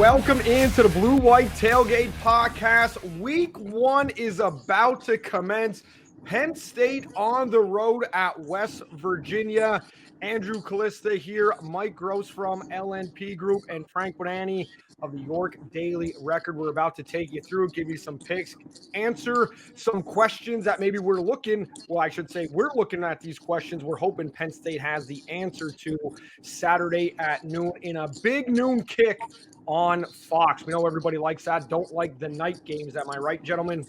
Welcome into the BlueWhite Tailgate Pawcast. Week 1 is about to commence. Penn State on the road at West Virginia. Andrew Kalista here, Mike Gross from LNP Group, and Frank Bodani of the York Daily Record. We're about to take you through, give you some picks, answer some questions that maybe we're looking at these questions. We're hoping Penn State has the answer to Saturday at noon in a big noon kick on Fox. We know everybody likes that. Don't like the night games. Am I right, gentlemen?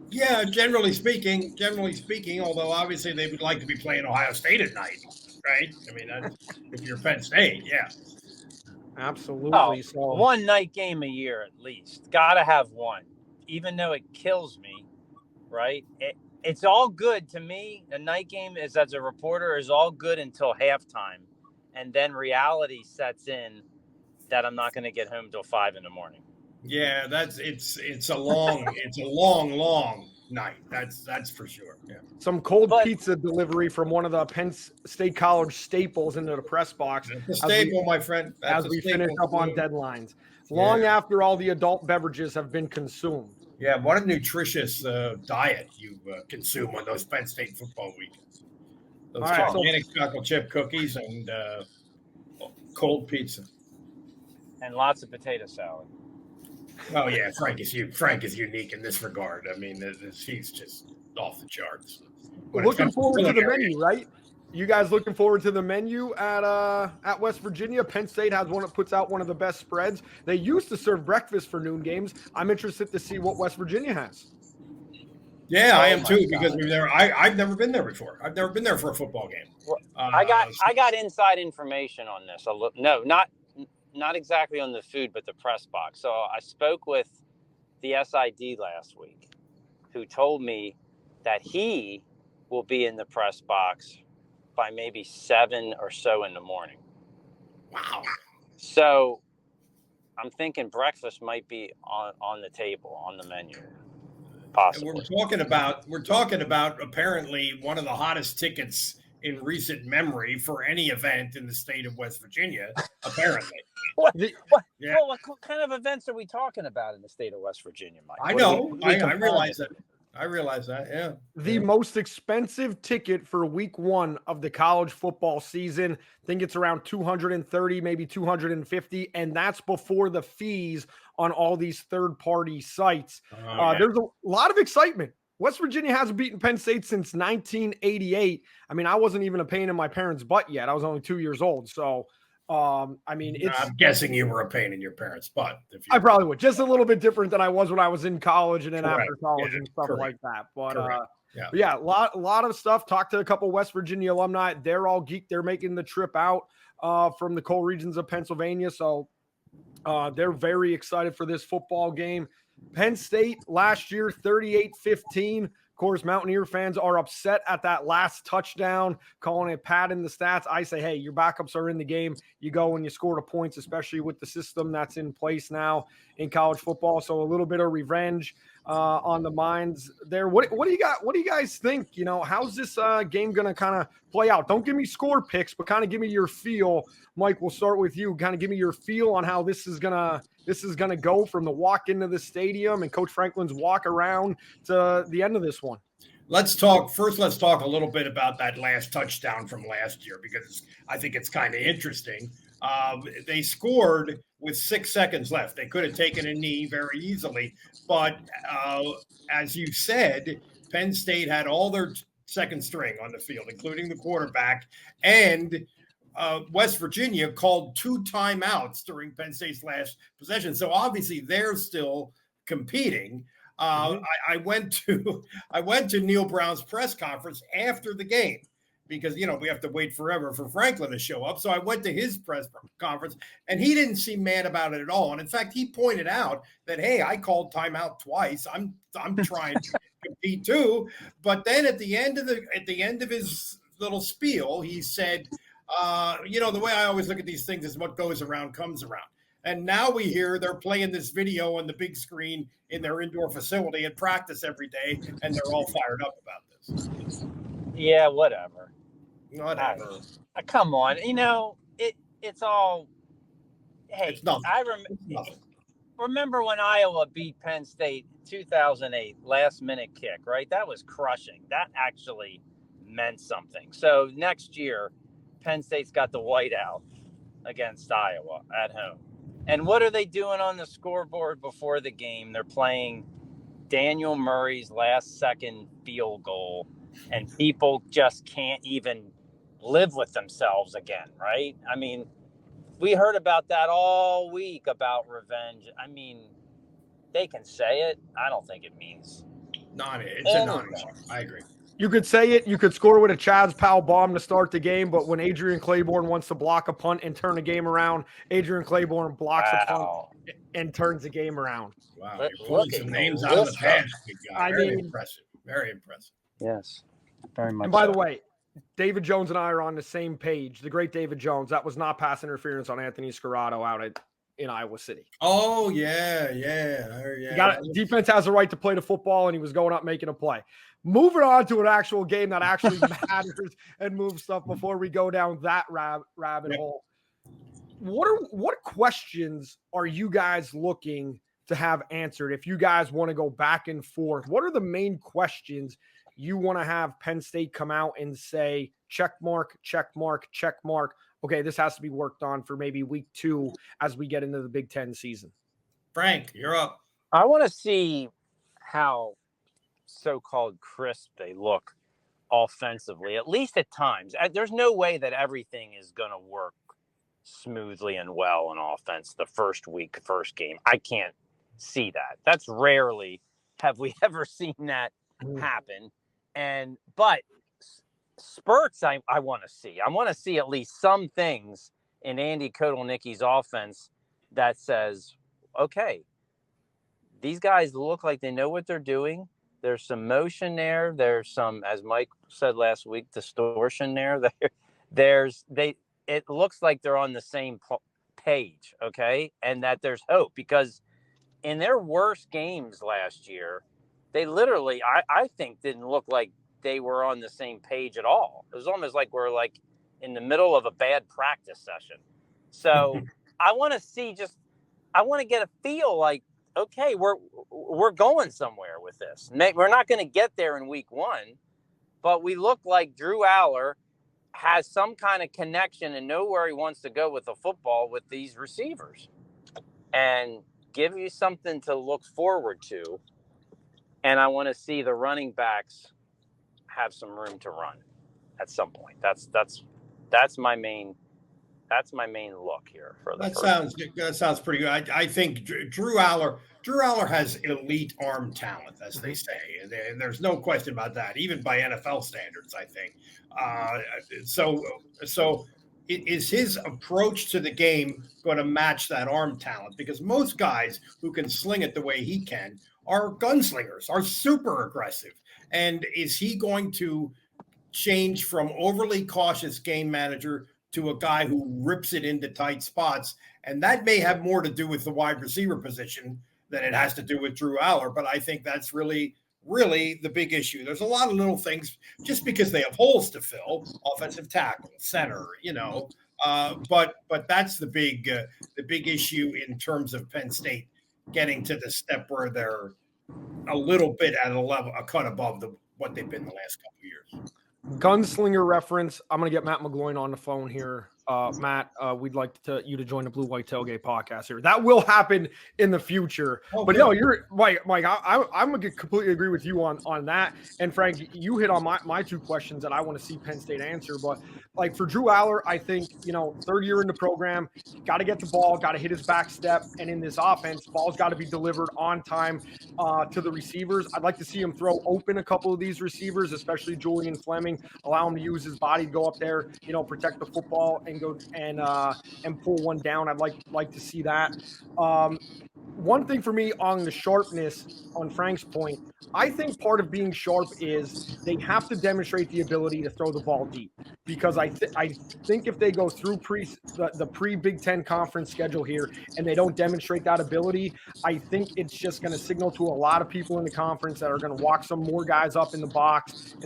Yeah, generally speaking, although obviously they would like to be playing Ohio State at night, right? I mean, if you're Penn State, yeah. Absolutely. So one night game a year at least. Got to have one, even though it kills me, right? It's all good to me. A night game is, as a reporter, is all good until halftime, and then reality sets in that I'm not going to get home till 5 a.m. Yeah, it's a long night. That's for sure. Yeah. Some cold pizza delivery from one of the Penn State College staples into the press box. The staple, my friend. As we finish up on deadlines, long after all the adult beverages have been consumed. Yeah, what a nutritious diet you consume on those Penn State football weekends. Those gigantic chocolate chip cookies and cold pizza. And lots of potato salad. Oh yeah, Frank is unique in this regard. I mean, he's just off the charts. Looking forward to the menu, right? You guys looking forward to the menu at West Virginia? Penn State has one that puts out one of the best spreads. They used to serve breakfast for noon games. I'm interested to see what West Virginia has. Yeah, I am too, because I've never been there before. I've never been there for a football game. I got inside information on this. No, not exactly on the food, but the press box. So I spoke with the SID last week, who told me that he will be in the press box by maybe 7 or so in the morning. Wow. So I'm thinking breakfast might be on the table, on the menu. Possibly. We're talking about apparently one of the hottest tickets in recent memory for any event in the state of West Virginia, apparently. What kind of events are we talking about in the state of West Virginia, Mike? I know. I realize that. I realize that, yeah. The most expensive ticket for week 1 of the college football season. I think it's around $230, maybe $250, and that's before the fees on all these third-party sites. There's a lot of excitement. West Virginia hasn't beaten Penn State since 1988. I mean, I wasn't even a pain in my parents' butt yet. I was only 2 years old. So, I'm guessing you were a pain in your parents' butt. I probably would. Just a little bit different than I was when I was in college and then after college and stuff like that. But, a lot of stuff. Talked to a couple West Virginia alumni. They're all geeked. They're making the trip out from the coal regions of Pennsylvania. So, they're very excited for this football game. Penn State last year, 38-15. Of course, Mountaineer fans are upset at that last touchdown, calling it pad in the stats. I say, hey, your backups are in the game. You go and you score the points, especially with the system that's in place now in college football. So a little bit of revenge on the minds there. What do you got? What do you guys think? You know, how's this game going to kind of play out? Don't give me score picks, but kind of give me your feel. Mike, we'll start with you. Kind of give me your feel on how this is gonna go from the walk into the stadium and Coach Franklin's walk around to the end of this one. Let's talk a little bit about that last touchdown from last year, because I think it's kind of interesting. They scored with 6 seconds left. They could have taken a knee very easily, but as you said, Penn State had all their second string on the field, including the quarterback, and West Virginia called 2 timeouts during Penn State's last possession. So obviously they're still competing. I went to Neil Brown's press conference after the game, because, we have to wait forever for Franklin to show up. So I went to his press conference, and he didn't seem mad about it at all. And in fact, he pointed out that, hey, I called timeout twice. I'm trying to compete too. But then at the end of his little spiel, he said, the way I always look at these things is what goes around comes around. And now we hear they're playing this video on the big screen in their indoor facility at practice every day, and they're all fired up about this. Yeah, whatever. Whatever. Come on. It's all Hey, remember when Iowa beat Penn State 2008, last minute kick, right? That was crushing. That actually meant something. So next year, Penn State's got the whiteout against Iowa at home. And what are they doing on the scoreboard before the game? They're playing Daniel Murray's last second field goal, and people just can't even live with themselves again, right? I mean, we heard about that all week about revenge. I mean, they can say it. I don't think it means it's a non-issue. I agree. You could say it. You could score with a Chaz Powell bomb to start the game, but when Adrian Claiborne wants to block a punt and turn the game around, Adrian Claiborne blocks a punt and turns the game around. Wow, you're pulling some names out of the past, big guy. Very impressive. Very impressive. Yes, very much. And by the way, David Jones and I are on the same page. The great David Jones. That was not pass interference on Anthony Scarrato out in Iowa City. Oh, yeah. Defense has a right to play the football, and he was going up making a play. Moving on to an actual game that actually matters and moves stuff before we go down that rabbit hole. What questions are you guys looking to have answered? If you guys want to go back and forth, what are the main questions you want to have Penn State come out and say, check mark, check mark, check mark? Okay, this has to be worked on for maybe week 2 as we get into the Big Ten season. Frank, you're up. I want to see how so-called crisp they look offensively, at least at times. There's no way that everything is going to work smoothly and well on offense the first game. I can't see that. That's rarely have we ever seen that happen. But spurts I want to see. I want to see at least some things in Andy Kotelnicki's offense that says, okay, these guys look like they know what they're doing. There's some motion there. There's some, as Mike said last week, distortion there. It looks like they're on the same page, okay? And that there's hope, because in their worst games last year, they literally, I think, didn't look like they were on the same page at all. It was almost like we're like in the middle of a bad practice session. So I want to get a feel like, okay, we're going somewhere with this. We're not going to get there in week 1, but we look like Drew Aller has some kind of connection and know where he wants to go with the football with these receivers, and give you something to look forward to. And I want to see the running backs have some room to run at some point. That's my main look here for the that sounds pretty good. I think Drew Aller has elite arm talent, as they say. There's no question about that, even by NFL standards, I think. So is his approach to the game going to match that arm talent? Because most guys who can sling it the way he can are gunslingers, are super aggressive. And is he going to change from overly cautious game manager to a guy who rips it into tight spots? And that may have more to do with the wide receiver position than it has to do with Drew Aller. But I think that's really the big issue. There's a lot of little things just because they have holes to fill, offensive tackle, center, but that's the big issue in terms of Penn State getting to the step where they're a little bit at a cut above what they've been the last couple of years. Gunslinger reference. I'm going to get Matt McGloin on the phone here. Matt, we'd like you to join the BlueWhite Tailgate Pawcast here. That will happen in the future. But no, you're Mike. I'm going to completely agree with you on that. And Frank, you hit on my 2 questions that I want to see Penn State answer. But like for Drew Aller, I think, 3rd year in the program, got to get the ball, got to hit his back step. And in this offense, ball's got to be delivered on time to the receivers. I'd like to see him throw open a couple of these receivers, especially Julian Fleming, allow him to use his body to go up there, protect the football and go and pull one down. I'd like to see that. One thing for me on the sharpness, on Frank's point, I think part of being sharp is they have to demonstrate the ability to throw the ball deep. because I think if they go through the pre-Big Ten conference schedule here and they don't demonstrate that ability, I think it's just going to signal to a lot of people in the conference that are going to walk some more guys up in the box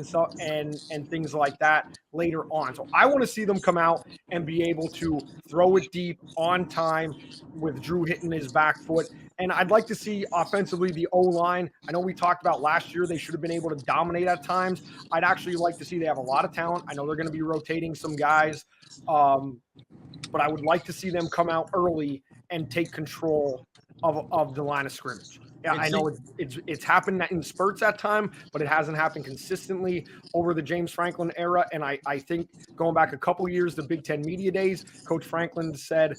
and things like that later on. So I want to see them come out and be able to throw it deep on time with Drew hitting his back foot. And I'd like to see offensively the O-line. I know we talked about last year they should have been able to dominate at times. I'd actually like to see they have a lot of talent. I know they're going to be rotating some guys, but I would like to see them come out early and take control of the line of scrimmage. Yeah, I know it's happened in spurts at time, but it hasn't happened consistently over the James Franklin era. And I think going back a couple years, the Big Ten media days, Coach Franklin said,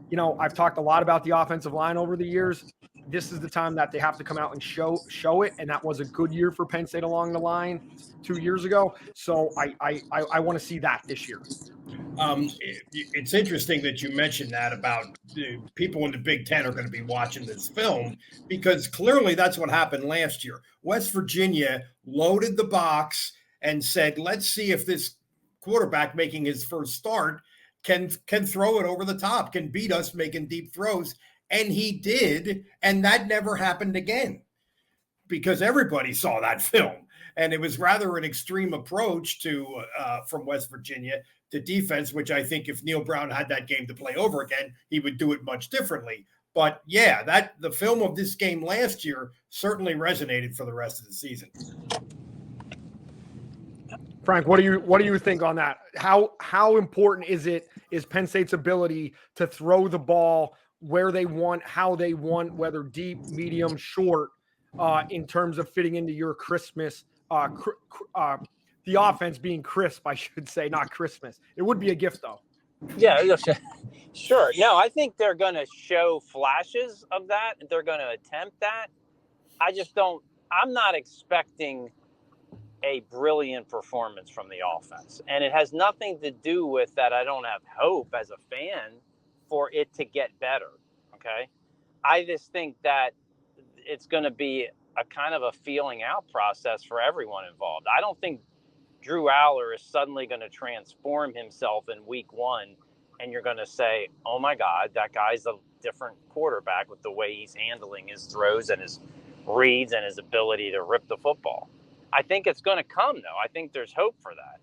you know, I've talked a lot about the offensive line over the years. This is the time that they have to come out and show it. And that was a good year for Penn State along the line 2 years ago. So I want to see that this year. It's interesting that you mentioned that about people in the Big Ten are going to be watching this film, because clearly that's what happened last year. West Virginia loaded the box and said, let's see if this quarterback making his first start can throw it over the top, can beat us making deep throws. And he did. And that never happened again, because everybody saw that film. And it was rather an extreme approach from West Virginia to defense, which I think if Neil Brown had that game to play over again, he would do it much differently. But yeah, the film of this game last year certainly resonated for the rest of the season. Frank, what do you think on that? How important is Penn State's ability to throw the ball where they want, how they want, whether deep, medium, short, in terms of fitting into your Christmas, the offense being crisp, I should say, not Christmas. It would be a gift, though. Yeah, sure. No, I think they're going to show flashes of that. They're going to attempt that. I'm not expecting a brilliant performance from the offense. And it has nothing to do with that. I don't have hope as a fan for it to get better. Okay. I just think that it's going to be a kind of a feeling out process for everyone involved. I don't think Drew Aller is suddenly going to transform himself in week one, and you're going to say, oh my God, that guy's a different quarterback with the way he's handling his throws and his reads and his ability to rip the football. I think it's going to come, though. I think there's hope for that.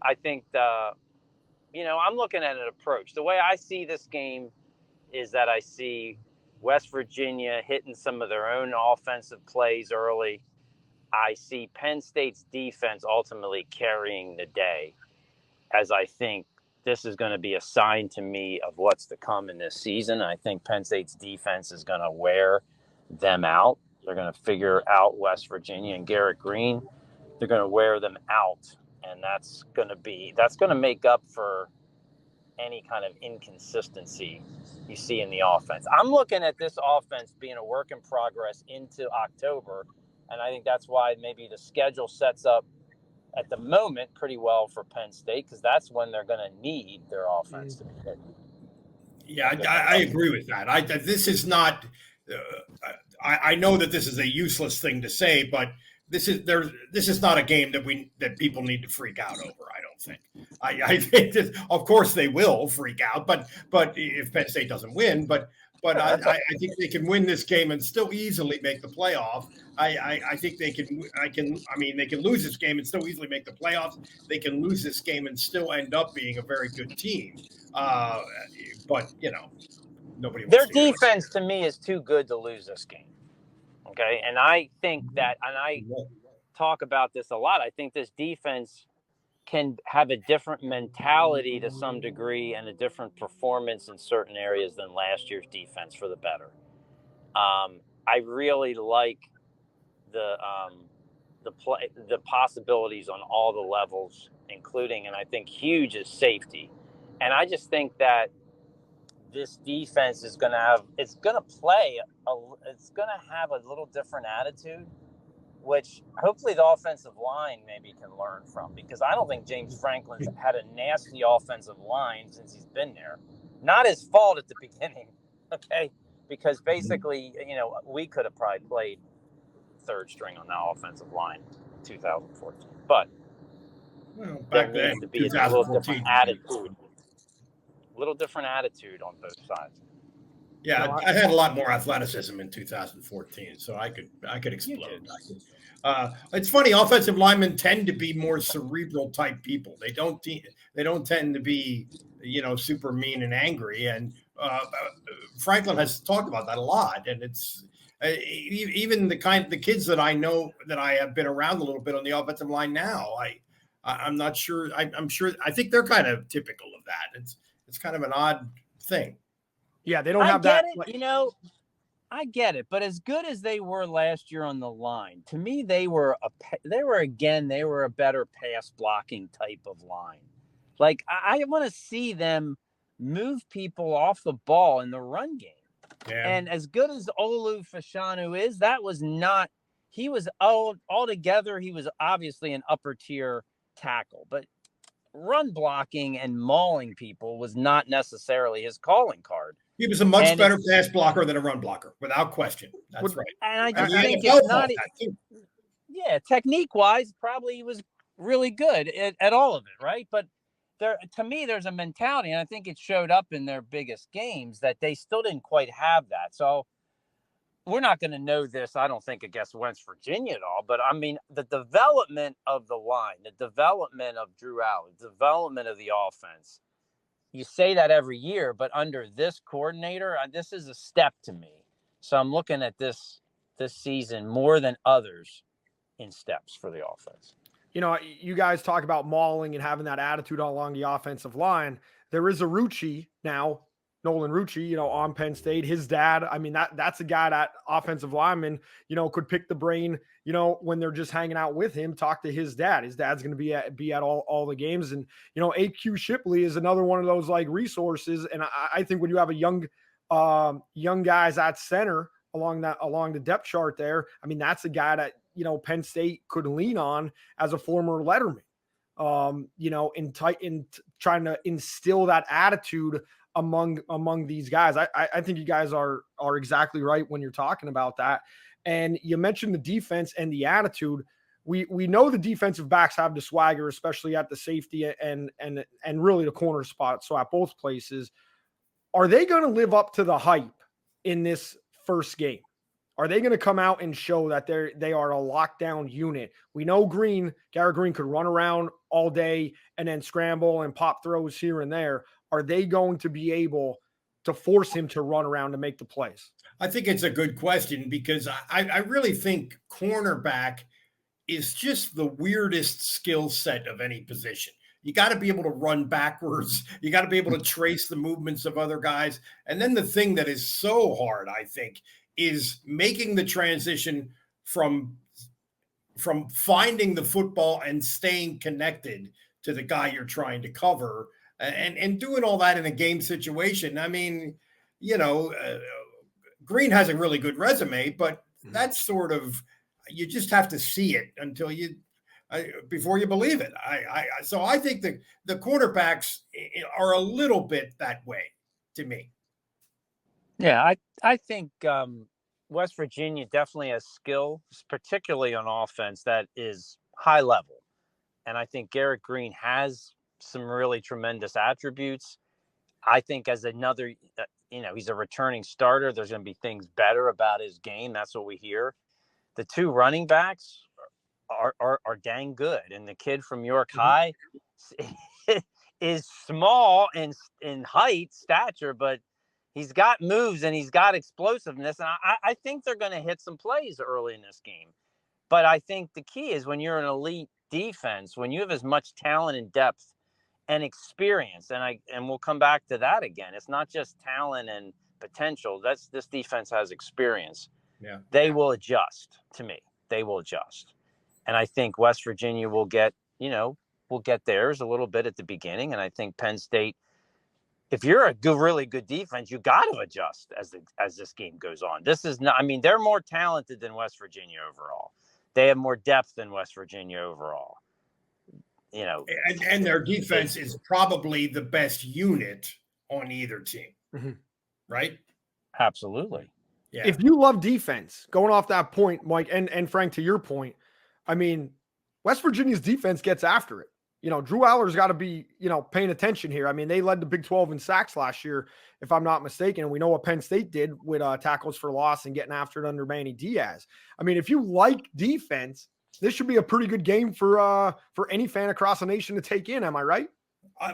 I think, I'm looking at an approach. The way I see this game is that I see West Virginia hitting some of their own offensive plays early. I see Penn State's defense ultimately carrying the day, as I think this is going to be a sign to me of what's to come in this season. I think Penn State's defense is going to wear them out. They're going to figure out West Virginia and Garrett Green. They're going to wear them out, and that's going to make up for any kind of inconsistency you see in the offense. I'm looking at this offense being a work in progress into October, and I think that's why maybe the schedule sets up at the moment pretty well for Penn State, because that's when they're going to need their offense to be hit. Yeah, I agree with that. This is not. I know that this is a useless thing to say, but this is not a game that people need to freak out over. I don't think. I think that, of course they will freak out, but if Penn State doesn't win, but I think they can win this game and still easily make the playoff. I think they can. They can lose this game and still easily make the playoffs. They can lose this game and still end up being a very good team. But nobody. Their defense to me is too good to lose this game. Okay, and I think that, and I talk about this a lot. I think this defense can have a different mentality to some degree and a different performance in certain areas than last year's defense for the better. I really like the possibilities on all the levels, including, and I think huge is safety. And I just think that this defense is going to have a little different attitude, which hopefully the offensive line maybe can learn from, because I don't think James Franklin's had a nasty offensive line since he's been there. Not his fault at the beginning, okay? Because basically, we could have probably played third string on that offensive line in 2014. But Well, back there then, needs to be a little different attitude. A little different attitude on both sides. Yeah, I had a lot more athleticism in 2014, so I could explode. It's funny. Offensive linemen tend to be more cerebral type people. They don't tend to be, super mean and angry. And Franklin has talked about that a lot. And it's even the kids that I know that I have been around a little bit on the offensive line now. I'm not sure. I'm sure. I think they're kind of typical of that. It's kind of an odd thing. Yeah, they don't have that. I get it, but as good as they were last year on the line, to me they were a better pass blocking type of line. Like I want to see them move people off the ball in the run game. Yeah. And as good as Olu Fashanu is, that was not. He was altogether. He was obviously an upper tier tackle, but run blocking and mauling people was not necessarily his calling card. He was a much better pass blocker than a run blocker, without question. That's right. And I just think it's not. Yeah, technique-wise, probably he was really good at all of it, right? But to me, there's a mentality, and I think it showed up in their biggest games that they still didn't quite have that. So we're not going to know this, I don't think, against West Virginia at all. But, I mean, the development of the line, the development of Drew Allen, the development of the offense, you say that every year, but under this coordinator, this is a step to me. So I'm looking at this season more than others in steps for the offense. You guys talk about mauling and having that attitude along the offensive line. There is a Rucci now, Nolan Rucci, on Penn State. His dad, I mean, that's a guy that offensive lineman, could pick the brain, when they're just hanging out with him, talk to his dad. His dad's going to be at all the games. And, AQ Shipley is another one of those like resources. And I think when you have a young guys at center along the depth chart there, I mean, that's a guy that, Penn State could lean on as a former letterman, in trying to instill that attitude among these guys. I think you guys are exactly right when you're talking about that. And you mentioned the defense and the attitude. We know the defensive backs have the swagger, especially at the safety and really the corner spot. So at both places, are they going to live up to the hype in this first game? Are they going to come out and show that they are a lockdown unit? We know Garrett Green could run around all day and then scramble and pop throws here and there. Are they going to be able to force him to run around to make the plays? I think it's a good question because I really think cornerback is just the weirdest skill set of any position. You got to be able to run backwards. You got to be able to trace the movements of other guys. And then the thing that is so hard, I think, is making the transition from finding the football and staying connected to the guy you're trying to cover and doing all that in a game situation. I mean, Green has a really good resume, but that's sort of, you just have to see it until before you believe it. So I think the quarterbacks are a little bit that way to me. Yeah, I think West Virginia definitely has skill, particularly on offense, that is high level. And I think Garrett Green has some really tremendous attributes. I think as another, he's a returning starter. There's going to be things better about his game. That's what we hear. The two running backs are dang good. And the kid from York High is small in height, stature, but he's got moves and he's got explosiveness. And I think they're going to hit some plays early in this game. But I think the key is when you're an elite defense, when you have as much talent and depth and experience, and we'll come back to that again. It's not just talent and potential. This defense has experience. Yeah. They will adjust to me. They will adjust. And I think West Virginia will get theirs a little bit at the beginning. And I think Penn State, if you're a really good defense, you got to adjust as this game goes on. This is not, I mean, they're more talented than West Virginia overall. They have more depth than West Virginia overall. And their defense is probably the best unit on either team, right? Absolutely. Yeah. If you love defense, going off that point, Mike, and Frank, to your point, I mean, West Virginia's defense gets after it. Drew Aller's got to be, paying attention here. I mean, they led the Big 12 in sacks last year, if I'm not mistaken. And we know what Penn State did with tackles for loss and getting after it under Manny Diaz. I mean, if you like defense, this should be a pretty good game for any fan across the nation to take in. Am I right?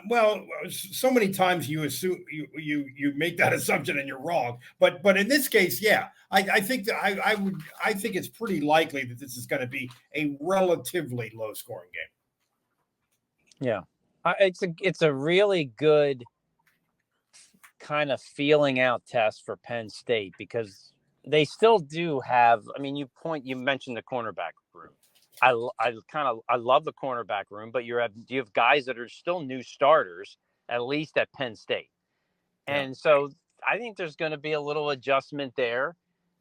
Well, so many times you assume you make that assumption and you're wrong. But in this case, yeah, I think that I think it's pretty likely that this is going to be a relatively low scoring game. Yeah, it's a really good kind of feeling out test for Penn State because they still do have. I mean, you mentioned the cornerback room. I love the cornerback room, but you have guys that are still new starters, at least at Penn State, and so I think there's going to be a little adjustment there,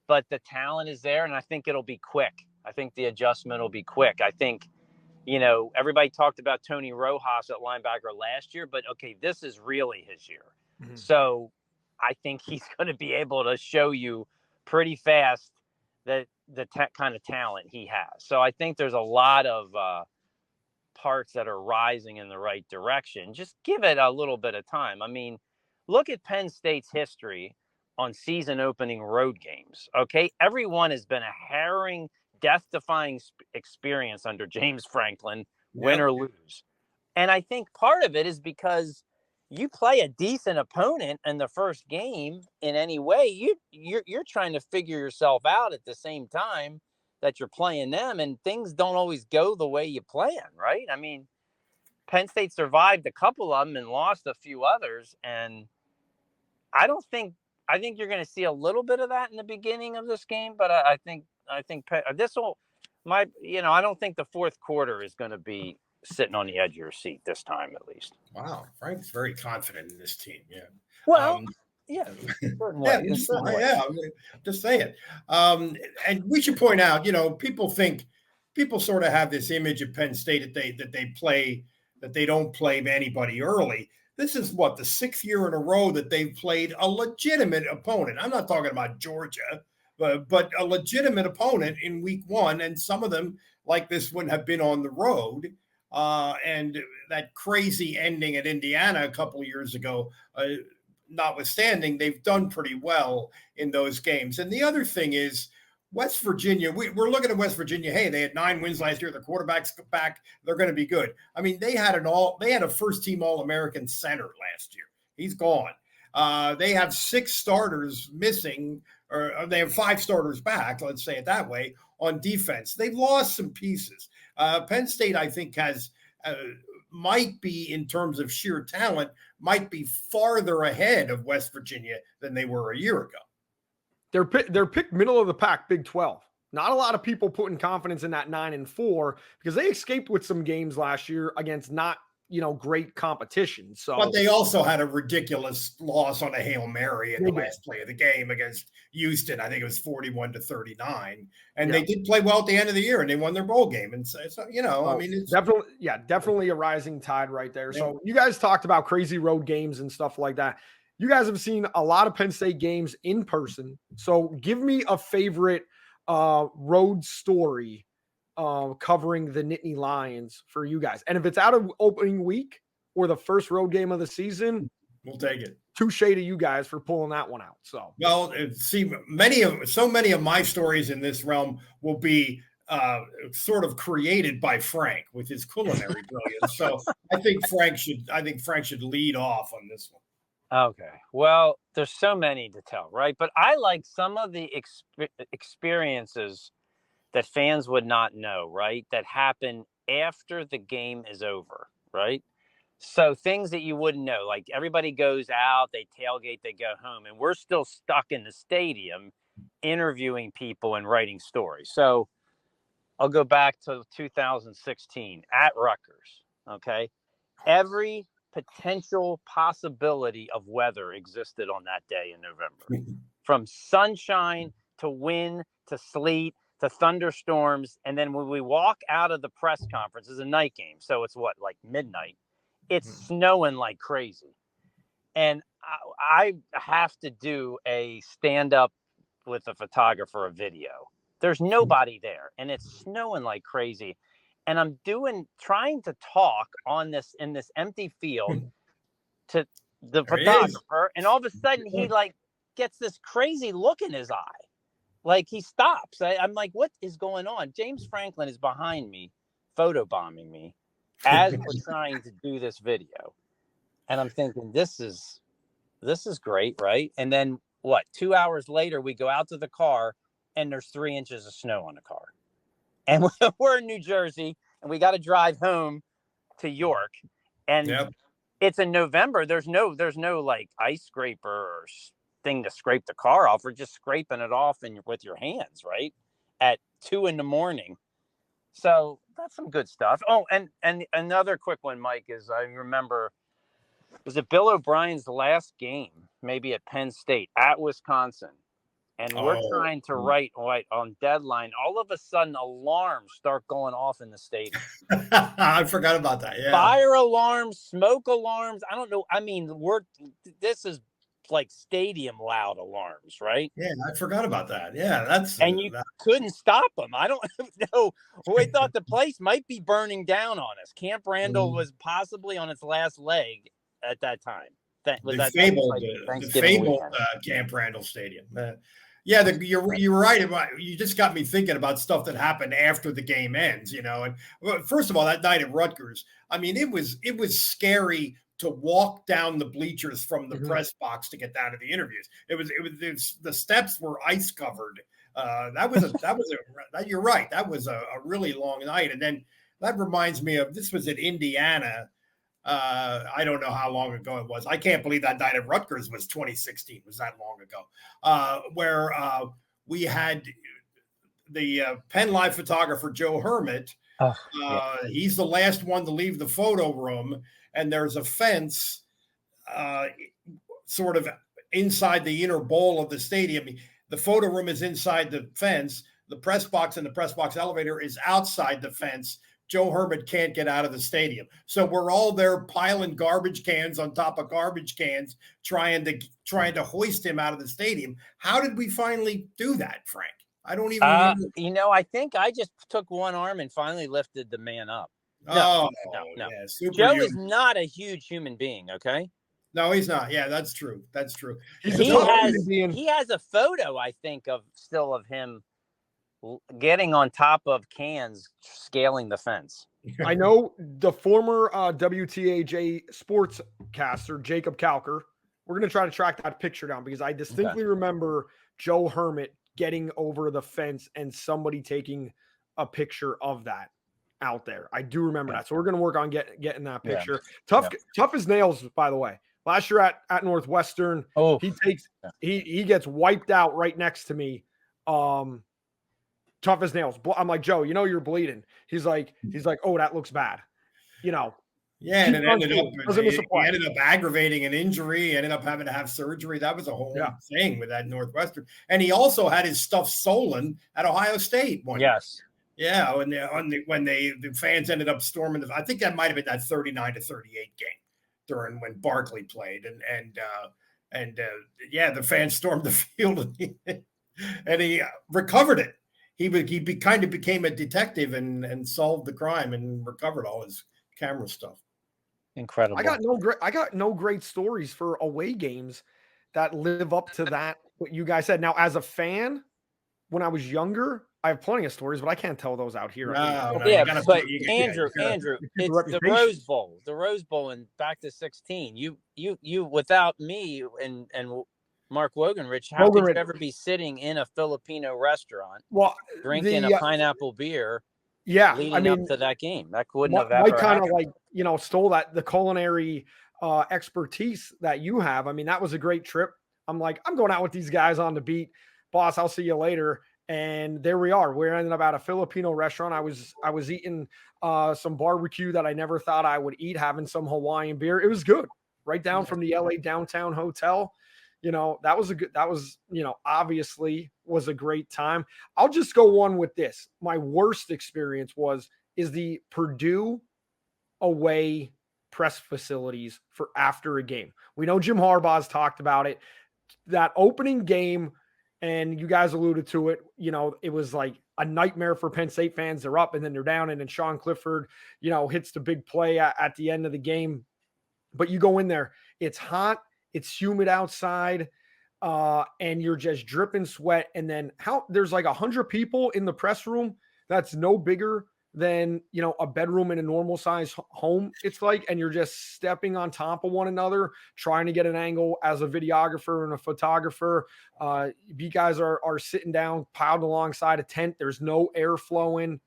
but the talent is there, and I think it'll be quick. I think the adjustment will be quick. I think. Everybody talked about Tony Rojas at linebacker last year, but okay, this is really his year. Mm-hmm. So I think he's going to be able to show you pretty fast that the kind of talent he has. So I think there's a lot of parts that are rising in the right direction. Just give it a little bit of time. I mean, look at Penn State's history on season opening road games. Okay. Everyone has been a harrowing, death-defying experience under James Franklin, win or lose. And I think part of it is because you play a decent opponent in the first game in any way, you're trying to figure yourself out at the same time that you're playing them, and things don't always go the way you plan, right? I mean, Penn State survived a couple of them and lost a few others, and I think you're going to see a little bit of that in the beginning of this game, but I think this will, I don't think the fourth quarter is going to be sitting on the edge of your seat this time, at least. Wow. Frank's very confident in this team. Yeah. Well, just say it. And we should point out, people sort of have this image of Penn State that they don't play anybody early. This is the sixth year in a row that they've played a legitimate opponent. I'm not talking about Georgia, but a legitimate opponent in week one. And some of them, like this one, have been on the road. And that crazy ending at Indiana a couple of years ago, notwithstanding, they've done pretty well in those games. And the other thing is West Virginia, we're looking at West Virginia. Hey, they had 9 wins last year. Their quarterback's back. They're going to be good. I mean, they had a first-team All-American center last year. He's gone. They have 6 starters missing, or they have 5 starters back, let's say it that way, on defense. They've lost some pieces. Penn State, I think, might be, in terms of sheer talent, might be farther ahead of West Virginia than they were a year ago. They're picked middle of the pack, Big 12. Not a lot of people putting confidence in that 9-4 because they escaped with some games last year against not, great competition. So, but they also had a ridiculous loss on a Hail Mary in the last play of the game against Houston. I think it was 41-39, and they did play well at the end of the year, and they won their bowl game. And so I mean, it's definitely a rising tide right there. Yeah. So you guys talked about crazy road games and stuff like that. You guys have seen a lot of Penn State games in person. So give me a favorite road story covering the Nittany Lions for you guys. And if it's out of opening week or the first road game of the season, we'll take it. Touche to you guys for pulling that one out. So, well, see, so many of my stories in this realm will be sort of created by Frank with his culinary brilliance. So I think Frank should lead off on this one. Okay. Well, there's so many to tell, right? But I like some of the experiences that fans would not know, right? That happen after the game is over, right? So things that you wouldn't know, like everybody goes out, they tailgate, they go home, and we're still stuck in the stadium interviewing people and writing stories. So I'll go back to 2016 at Rutgers, okay? Every potential possibility of weather existed on that day in November, from sunshine to wind to sleet to thunderstorms. And then when we walk out of the press conference, it's a night game, so it's like midnight. It's snowing like crazy. And I have to do a stand-up with a photographer, a video. There's nobody there, and it's snowing like crazy. and I'm trying to talk in this empty field to the photographer, and all of a sudden he like gets this crazy look in his eye. Like he stops. I'm like, what is going on? James Franklin is behind me, photobombing me as we're trying to do this video. And I'm thinking, this is great, right? And then 2 hours later, we go out to the car and there's 3 inches of snow on the car. And we're in New Jersey and we got to drive home to York. And it's in November. There's no like ice scraper or thing to scrape the car off. We're just scraping it off with your hands, right? At 2 a.m. So that's some good stuff. Oh, and another quick one, Mike, is I remember, was it Bill O'Brien's last game, maybe at Penn State, at Wisconsin? And we're trying to write on deadline. All of a sudden, alarms start going off in the stadium. I forgot about that. Yeah. Fire alarms, smoke alarms. I don't know. I mean, this is like stadium loud alarms, right? Yeah, I forgot about that. Yeah, and you couldn't stop them. I don't know. We thought the place might be burning down on us. Camp Randall was possibly on its last leg at that time. The fabled Camp Randall Stadium. You're right. You just got me thinking about stuff that happened after the game ends. And first of all, that night at Rutgers, I mean, it was scary to walk down the bleachers from the press box to get down to the interviews. It was the steps were ice covered. You're right. That was a really long night. And then that reminds me of, this was at Indiana. I don't know how long ago it was. I can't believe that night at Rutgers was 2016. It was that long ago, where we had the Penn Live photographer, Joe Hermit. He's the last one to leave the photo room. And there's a fence sort of inside the inner bowl of the stadium. The photo room is inside the fence. The press box and the press box elevator is outside the fence. Joe Hermit can't get out of the stadium. So we're all there piling garbage cans on top of garbage cans, trying to hoist him out of the stadium. How did we finally do that, Frank? I don't even remember. I think I just took one arm and finally lifted the man up. No. Yeah, Joe is not a huge human being, okay? No, he's not. Yeah, that's true. He has a photo, I think, of him getting on top of cans, scaling the fence. I know the former WTAJ sportscaster, Jacob Calker. We're going to try to track that picture down because I distinctly remember Joe Hermit getting over the fence and somebody taking a picture of that out there. I do remember that. So we're going to work on getting that picture. Tough as nails, by the way. Last year at Northwestern, he gets wiped out right next to me. Tough as nails. I'm like, Joe, you're bleeding. He's like, oh, that looks bad. Yeah, and it ended up aggravating an injury, ended up having to have surgery. That was a whole thing with that Northwestern. And he also had his stuff stolen at Ohio State one year. Yeah, when the fans ended up storming I think that might have been that 39-38 game when Barkley played, and the fans stormed the field, and he recovered it. He kind of became a detective and solved the crime and recovered all his camera stuff. Incredible. I got no great stories for away games that live up to that what you guys said. Now, as a fan, when I was younger, I have plenty of stories, but I can't tell those out here. Andrew, it's the Rose Bowl, and back to 16. You without me and Mark Wogenrich, how could you ever be sitting in a Filipino restaurant, drinking a pineapple beer? Leading up to that game, that wouldn't have ever. Mike kind of stole the culinary expertise that you have. I mean, that was a great trip. I'm like, I'm going out with these guys on the beat, boss. I'll see you later. And there we are. We're ending up at a Filipino restaurant. I was eating some barbecue that I never thought I would eat, having some Hawaiian beer. It was good. Right down from the LA downtown hotel. Obviously was a great time. I'll just go on with this. My worst experience is the Purdue away press facilities for after a game. We know Jim Harbaugh's talked about it. That opening game, And you guys alluded to it. It was like a nightmare for Penn State fans. They're up and then they're down. And then Sean Clifford, hits the big play at the end of the game. But you go in there, it's hot, it's humid outside, and you're just dripping sweat. And then there's like 100 people in the press room. That's no bigger than, a bedroom in a normal size home. It's like, and you're just stepping on top of one another, trying to get an angle as a videographer and a photographer. You guys are sitting down, piled alongside a tent. There's no air flowing.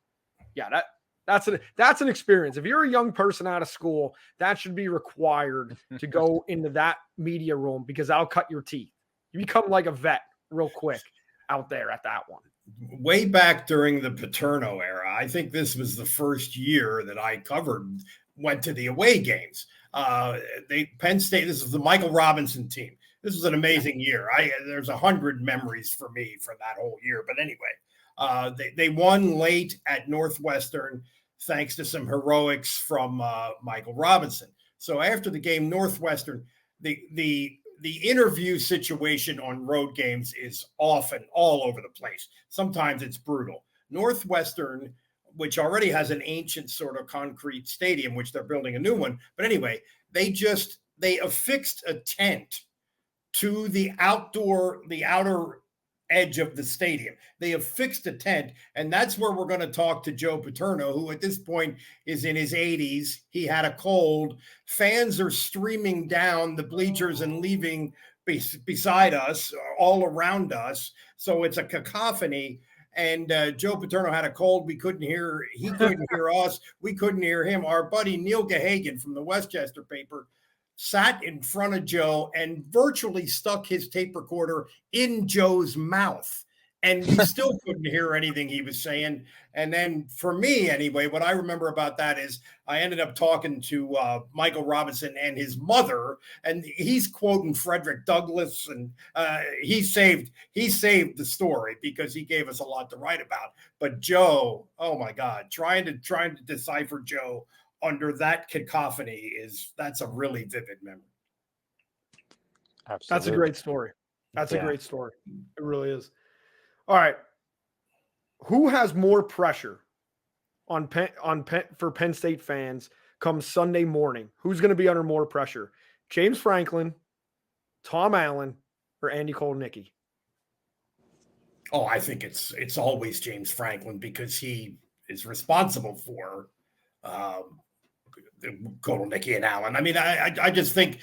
Yeah, that's an experience. If you're a young person out of school, that should be required to go into that media room, because that'll cut your teeth. You become like a vet real quick out there at that one. Way back during the Paterno era, I think this was the first year that I went to the away games. Penn State, this is the Michael Robinson team. This was an amazing year. There's 100 memories for me for that whole year. But anyway, they won late at Northwestern thanks to some heroics from Michael Robinson. So after the game, Northwestern, the interview situation on road games is often all over the place. Sometimes it's brutal. Northwestern, which already has an ancient sort of concrete stadium, which they're building a new one. But anyway, they affixed a tent to the outer edge of the stadium. They have fixed a tent, and that's where we're going to talk to Joe Paterno, who at this point is in his 80s. He had a cold. Fans are streaming down the bleachers and leaving beside us, all around us. So it's a cacophony. And Joe Paterno had a cold. He couldn't hear us. We couldn't hear him. Our buddy Neil Gahagan from the Westchester paper sat in front of Joe and virtually stuck his tape recorder in Joe's mouth. And we still couldn't hear anything he was saying. And then for me, anyway, what I remember about that is I ended up talking to Michael Robinson and his mother, and he's quoting Frederick Douglass, and he saved the story because he gave us a lot to write about. But Joe, oh my God, trying to decipher Joe under that cacophony that's a really vivid memory. Absolutely. That's a great story. That's a great story. It really is. All right. Who has more pressure for Penn State fans come Sunday morning? Who's going to be under more pressure? James Franklin, Tom Allen, or Andy Kotelnicki? Oh, I think it's always James Franklin, because he is responsible for Kotelnicki and Allen. I mean, I just think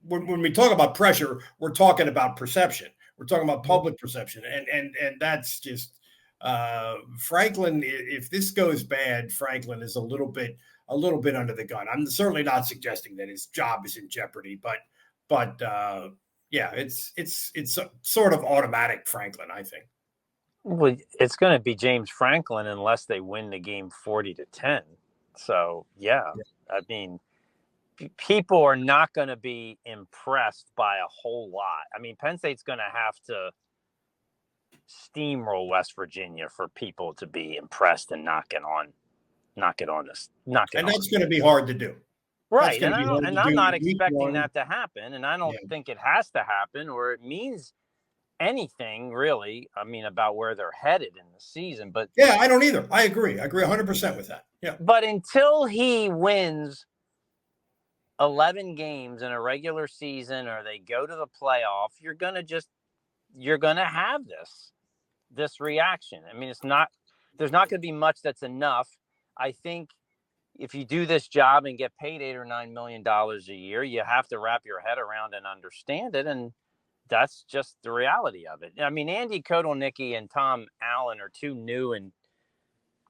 when we talk about pressure, we're talking about perception. We're talking about public perception, and that's just Franklin. If this goes bad, Franklin is a little bit under the gun. I'm certainly not suggesting that his job is in jeopardy, but yeah, it's sort of automatic Franklin, I think. Well, it's going to be James Franklin unless they win the game 40-10. So yeah, I mean, people are not going to be impressed by a whole lot. I mean, Penn State's going to have to steamroll West Virginia for people to be impressed and knock it on this. And that's going to be hard to do. Right. And I'm not expecting that to happen. And I don't think it has to happen, or it means anything really. I mean, about where they're headed in the season. But yeah, I don't either. I agree 100% with that. Yeah. But until he wins 11 games in a regular season, or they go to the playoff, you're going to have this reaction. I mean, there's not going to be much that's enough. I think if you do this job and get paid $8 or $9 million a year, you have to wrap your head around and understand it. And that's just the reality of it. I mean, Andy Kotelnicki and Tom Allen are too new, and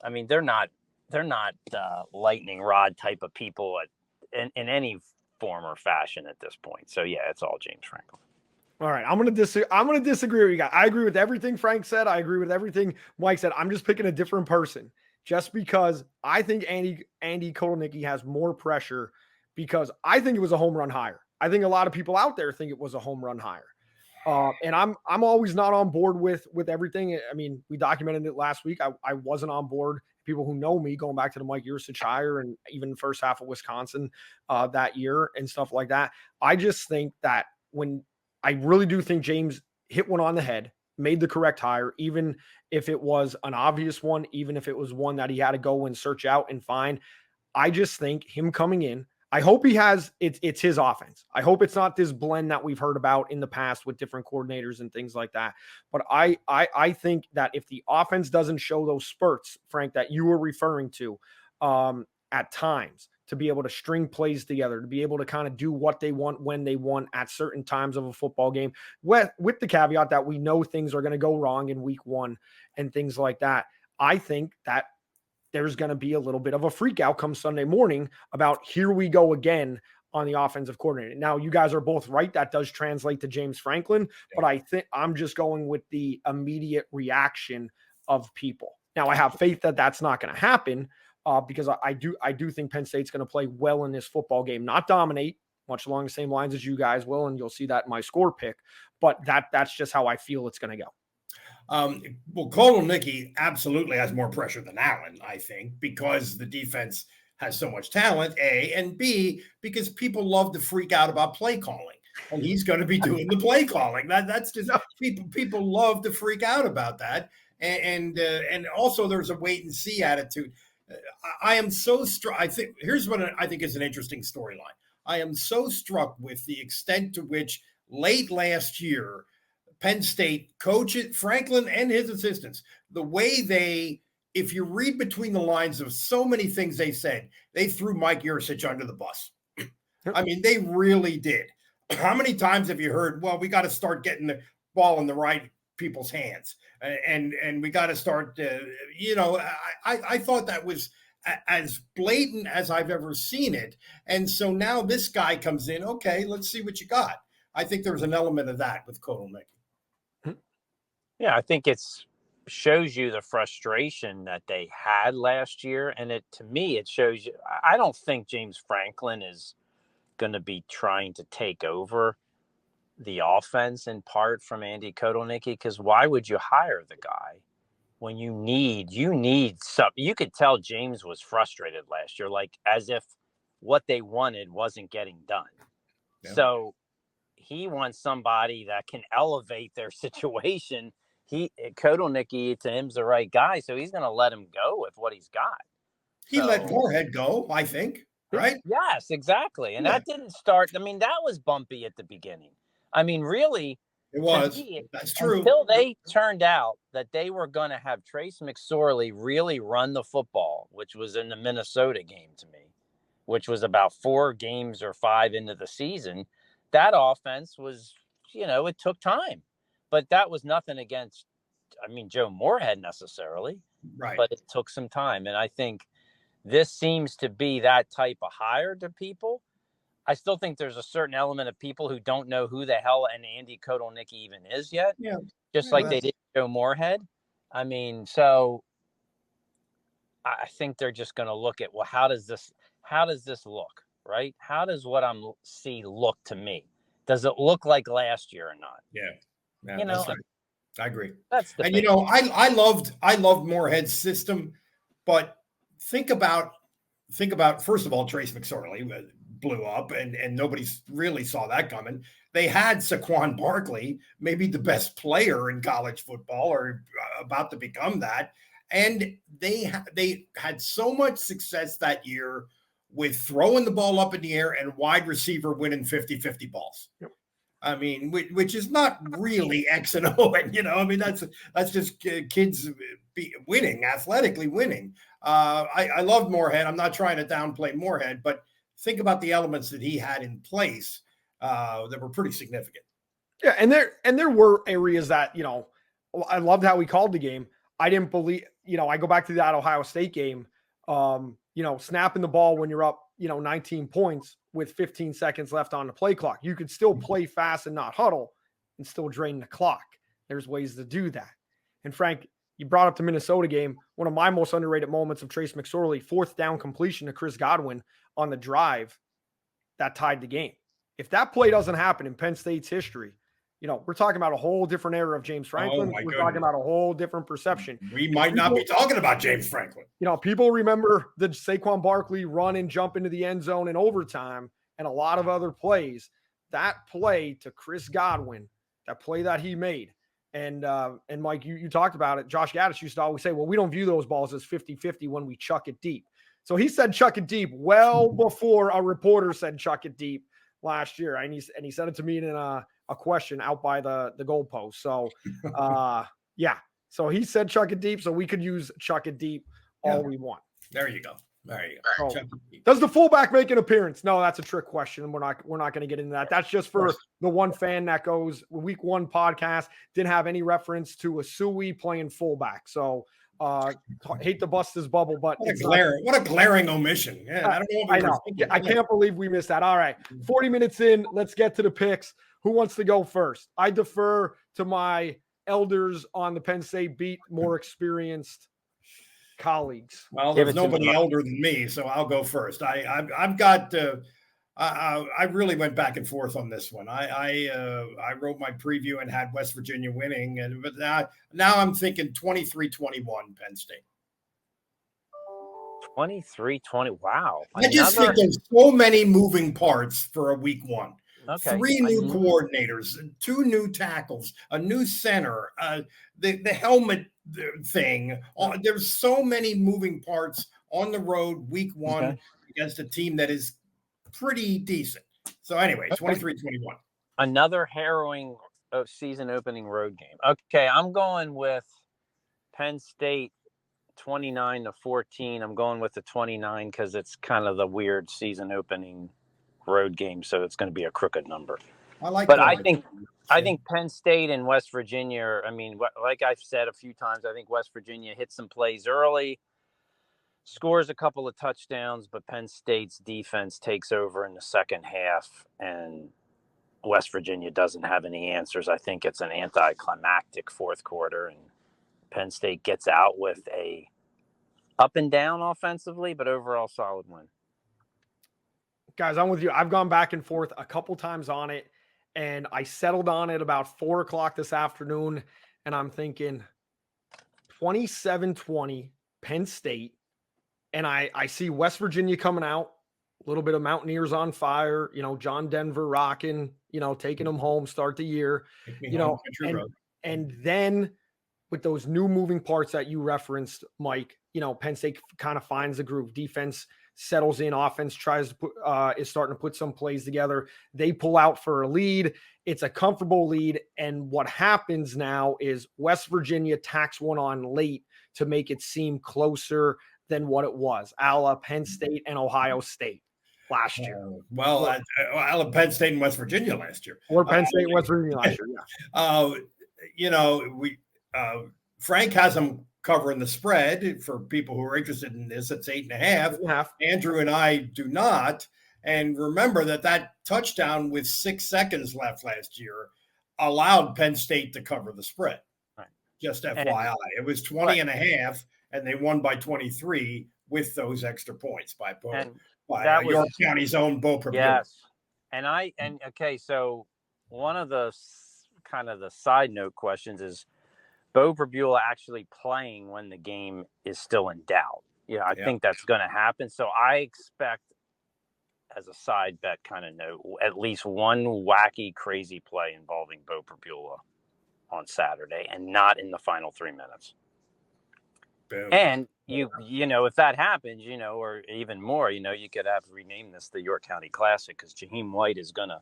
I mean, they're not lightning rod type of people in any form or fashion at this point. So yeah, it's all James Franklin. All right, I'm going to disagree with you guys. I agree with everything Frank said. I agree with everything Mike said. I'm just picking a different person, just because I think Andy Kotelnicki has more pressure, because I think it was a home run hire. I think a lot of people out there think it was a home run hire. And I'm always not on board with everything. I mean, we documented it last week. I wasn't on board. People who know me, going back to the Mike Yursich hire and even the first half of Wisconsin that year and stuff like that. I just think that I really do think James hit one on the head, made the correct hire, even if it was an obvious one, even if it was one that he had to go and search out and find. I just think him coming in, I hope he has, it's his offense. I hope it's not this blend that we've heard about in the past with different coordinators and things like that. But I think that if the offense doesn't show those spurts, Frank, that you were referring to at times, to be able to string plays together, to be able to kind of do what they want when they want at certain times of a football game, with the caveat that we know things are going to go wrong in week one and things like that. I think that there's going to be a little bit of a freak out come Sunday morning about here we go again on the offensive coordinator. Now, you guys are both right. That does translate to James Franklin, but I think I'm just going with the immediate reaction of people. Now, I have faith that that's not going to happen because I do think Penn State's going to play well in this football game, not dominate, much along the same lines as you guys will, and you'll see that in my score pick, but that's just how I feel it's going to go. Well, Kolnicky absolutely has more pressure than Allen, I think, because the defense has so much talent, A, and B, because people love to freak out about play calling, and he's going to be doing the play calling. That's just people love to freak out about that, and also there's a wait and see attitude. I am so struck. I think here's what I think is an interesting storyline. I am so struck with the extent to which late last year Penn State coaches, Franklin and his assistants, the way they, if you read between the lines of so many things they said, they threw Mike Yurcich under the bus. I mean, they really did. How many times have you heard, well, we got to start getting the ball in the right people's hands and we got to start, I thought that was as blatant as I've ever seen it. And so now this guy comes in, okay, let's see what you got. I think there's an element of that with Kolnicky. Yeah, I think it's shows you the frustration that they had last year. And to me, it shows you, I don't think James Franklin is going to be trying to take over the offense in part from Andy Kotelnicki, because why would you hire the guy when you need something? You could tell James was frustrated last year, like as if what they wanted wasn't getting done. Yeah. So he wants somebody that can elevate their situation. Kotelnicki, to him's the right guy, so he's going to let him go with what he's got. He let Moorhead go, I think, right? Yes, exactly. And that didn't start. I mean, that was bumpy at the beginning. I mean, really, it was. That's true. Until they turned out that they were going to have Trace McSorley really run the football, which was in the Minnesota game to me, which was about 4 games or 5 into the season. That offense was, it took time. But that was nothing against, Joe Moorhead necessarily. Right. But it took some time. And I think this seems to be that type of hire to people. I still think there's a certain element of people who don't know who the hell an Andy Kotelnicki even is yet. Yeah. Just like they did Joe Moorhead. So I think they're just going to look at, well, how does this look, right? How does what I'm see look to me? Does it look like last year or not? Yeah. That's right. I agree. That's the thing. I loved Moorhead's system, but think about first of all, Trace McSorley blew up and nobody really saw that coming. They had Saquon Barkley, maybe the best player in college football or about to become that. And they had so much success that year with throwing the ball up in the air and wide receiver winning 50-50 balls. Yep. Which is not really X and O, and that's just kids winning, athletically winning. I love Moorhead. I'm not trying to downplay Moorhead, but think about the elements that he had in place that were pretty significant. Yeah, and there were areas that I loved how he called the game. I didn't believe, I go back to that Ohio State game. Snapping the ball when you're up, 19 points with 15 seconds left on the play clock. You could still play fast and not huddle and still drain the clock. There's ways to do that. And Frank, you brought up the Minnesota game. One of my most underrated moments of Trace McSorley, 4th down completion to Chris Godwin on the drive that tied the game. If that play doesn't happen in Penn State's history, we're talking about a whole different era of James Franklin. We're talking about a whole different perception. We might not be talking about James Franklin. People remember the Saquon Barkley run and jump into the end zone in overtime and a lot of other plays. That play to Chris Godwin that play that he made. And Mike, you talked about it. Josh Gaddis used to always say, well, we don't view those balls as 50-50 when we chuck it deep. So he said chuck it deep well before a reporter said chuck it deep last year. And he said it to me in a question out by the goalpost. So, yeah. So he said chuck it deep, so we could use chuck it deep all we want. There you go. So, does the fullback make an appearance? No, that's a trick question. We're not going to get into that. That's just for the one fan that goes week 1 podcast. Didn't have any reference to a Suey playing fullback. So hate to bust his bubble, but what a glaring omission. Yeah, I know. I can't believe we missed that. All right, 40 minutes in. Let's get to the picks. Who wants to go first? I defer to my elders on the Penn State beat, more experienced colleagues. Well, there's nobody older than me, so I'll go first. I've got. I really went back and forth on this one. I wrote my preview and had West Virginia winning, but now I'm thinking 23-21 Penn State. 23-20. Wow. I just think there's so many moving parts for a week 1. Okay. 3 new coordinators, 2 new tackles, a new center, the helmet thing. There's so many moving parts on the road week 1 against a team that is pretty decent. So anyway, 23-21. Another harrowing season opening road game. Okay, I'm going with Penn State 29-14. I'm going with the 29 because it's kind of the weird season opening road game, so it's going to be a crooked number. I think Penn State and West Virginia, I mean, like I've said a few times, I think West Virginia hits some plays early, scores a couple of touchdowns, but Penn State's defense takes over in the second half, and West Virginia doesn't have any answers. I think it's an anticlimactic fourth quarter, and Penn State gets out with a up and down offensively, but overall solid win. Guys, I'm with you. I've gone back and forth a couple times on it, and I settled on it about 4:00 this afternoon, and I'm thinking 27-20 Penn State, and I see West Virginia coming out, a little bit of Mountaineers on fire, John Denver rocking, taking them home, start the year, and then with those new moving parts that you referenced, Mike, Penn State kind of finds the groove. Defense settles in, offense tries to put, is starting to put some plays together. They pull out for a lead. It's a comfortable lead. And what happens now is West Virginia tacks one on late to make it seem closer than what it was, a la Penn State and Ohio State last year. A la Penn State and West Virginia last year. Or Penn State and West Virginia last year, Frank has them covering the spread. For people who are interested in this, it's 8.5. Andrew and I do not. And remember that touchdown with 6 seconds left last year allowed Penn State to cover the spread. Right. Just FYI. It was 20.5, and they won by 23 with those extra points by York County's own Bo Prabula. Yes. Okay, so one of the kind of the side note questions is Bo Prabula actually playing when the game is still in doubt. I think that's going to happen. So I expect, as a side bet kind of note, at least one wacky, crazy play involving Bo Prabula on Saturday, and not in the final 3 minutes. Boom. And if that happens, or even more, you could have renamed this the York County Classic, because Jaheim White is going to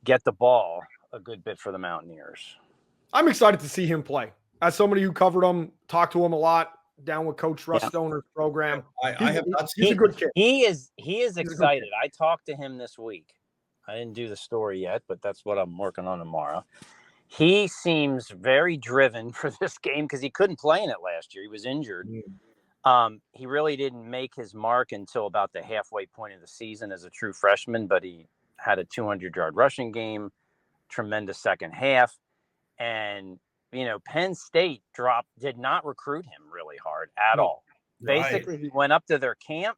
get the ball a good bit for the Mountaineers. I'm excited to see him play. As somebody who covered him, talked to him a lot down with Coach Russ Stoner's program. I have not seen. He's a good kid. He is excited. I talked to him this week. I didn't do the story yet, but that's what I'm working on tomorrow. He seems very driven for this game because he couldn't play in it last year. He was injured. He really didn't make his mark until about the halfway point of the season as a true freshman, but he had a 200-yard rushing game, tremendous second half. And, Penn State did not recruit him really hard at all. Basically, he went up to their camp.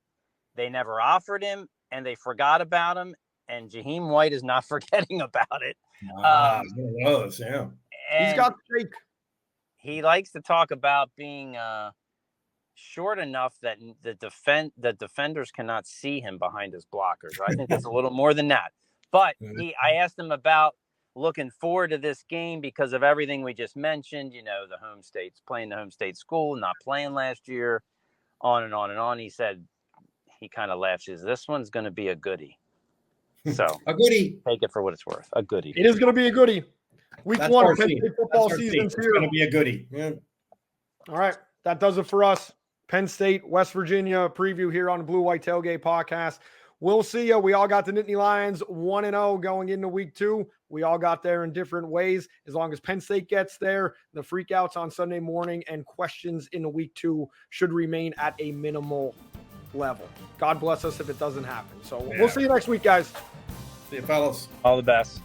They never offered him, and they forgot about him. And Jaheim White is not forgetting about it. He's got shake. He likes to talk about being short enough that the defenders cannot see him behind his blockers. I think it's a little more than that. But I asked him about looking forward to this game because of everything we just mentioned. You know, the home state's playing the home state school, not playing last year, on and on and on. He said, he kind of laughs, this one's going to be a goodie. So a goodie. Take it for what it's worth. A goodie. It is going to be a goodie. Week That's 1 Penn State football season. It's going to be a goodie. Yeah. All right. That does it for us. Penn State, West Virginia preview here on the Blue White Tailgate Podcast. We'll see you. We all got the Nittany Lions 1-0 going into week 2. We all got there in different ways. As long as Penn State gets there, the freakouts on Sunday morning and questions in week 2 should remain at a minimal level. God bless us if it doesn't happen. So we'll see you next week, guys. See you, fellas. All the best.